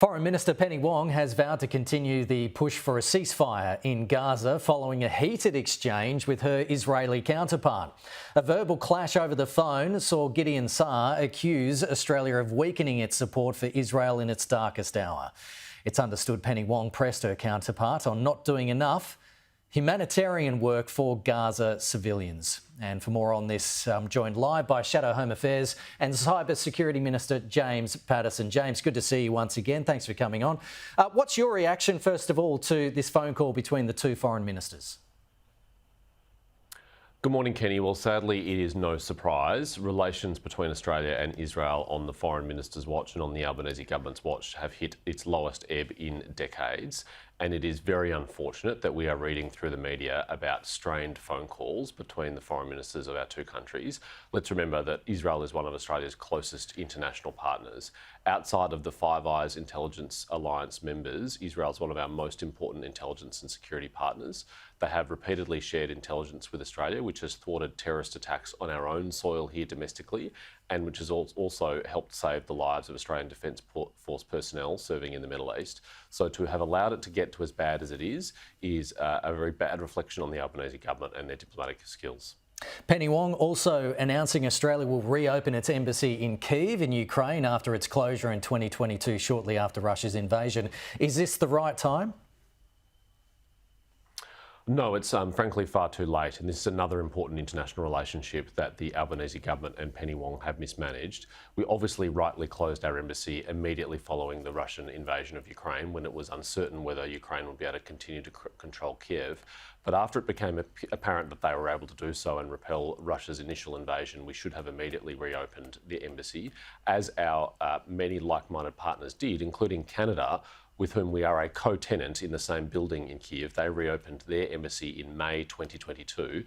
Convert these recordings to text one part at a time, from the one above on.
Foreign Minister Penny Wong has vowed to continue the push for a ceasefire in Gaza following a heated exchange with her Israeli counterpart. A verbal clash over the phone saw Gideon Saar accuse Australia of weakening its support for Israel in its darkest hour. It's understood Penny Wong pressed her counterpart on not doing enough humanitarian work for Gaza civilians. And for more on this, I'm joined live by Shadow Home Affairs and Cyber Security Minister James Paterson. James, good to see you once again. Thanks for coming on. What's your reaction, first of all, to this phone call between the two foreign ministers? Good morning, Kenny. Well, sadly, it is no surprise. Relations between Australia and Israel on the Foreign Minister's watch and on the Albanese government's watch have hit its lowest ebb in decades. And it is very unfortunate that we are reading through the media about strained phone calls between the foreign ministers of our two countries. Let's remember that Israel is one of Australia's closest international partners. Outside of the Five Eyes Intelligence Alliance members, Israel is one of our most important intelligence and security partners. They have repeatedly shared intelligence with Australia, which has thwarted terrorist attacks on our own soil here domestically, and which has also helped save the lives of Australian Defence Force personnel serving in the Middle East. So to have allowed it to get to as bad as it is a very bad reflection on the Albanese government and their diplomatic skills. Penny Wong also announcing Australia will reopen its embassy in Kyiv in Ukraine after its closure in 2022, shortly after Russia's invasion. Is this the right time? No, it's frankly far too late, and this is another important international relationship that the Albanese government and Penny Wong have mismanaged. We obviously rightly closed our embassy immediately following the Russian invasion of Ukraine, when it was uncertain whether Ukraine would be able to continue to control Kyiv. But after it became apparent that they were able to do so and repel Russia's initial invasion, we should have immediately reopened the embassy, as our many like-minded partners did, including Canada, with whom we are a co-tenant in the same building in Kyiv. They reopened their embassy in May 2022.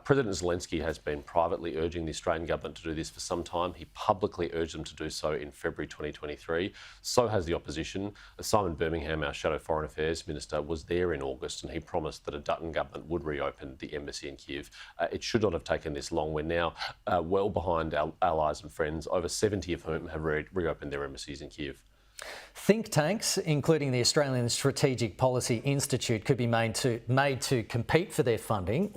President Zelensky has been privately urging the Australian government to do this for some time. He publicly urged them to do so in February 2023. So has the opposition. Simon Birmingham, our Shadow Foreign Affairs Minister, was there in August, and he promised that a Dutton government would reopen the embassy in Kyiv. It should not have taken this long. We're now well behind our allies and friends, over 70 of whom have reopened their embassies in Kyiv. Think tanks, including the Australian Strategic Policy Institute, could be made to compete for their funding.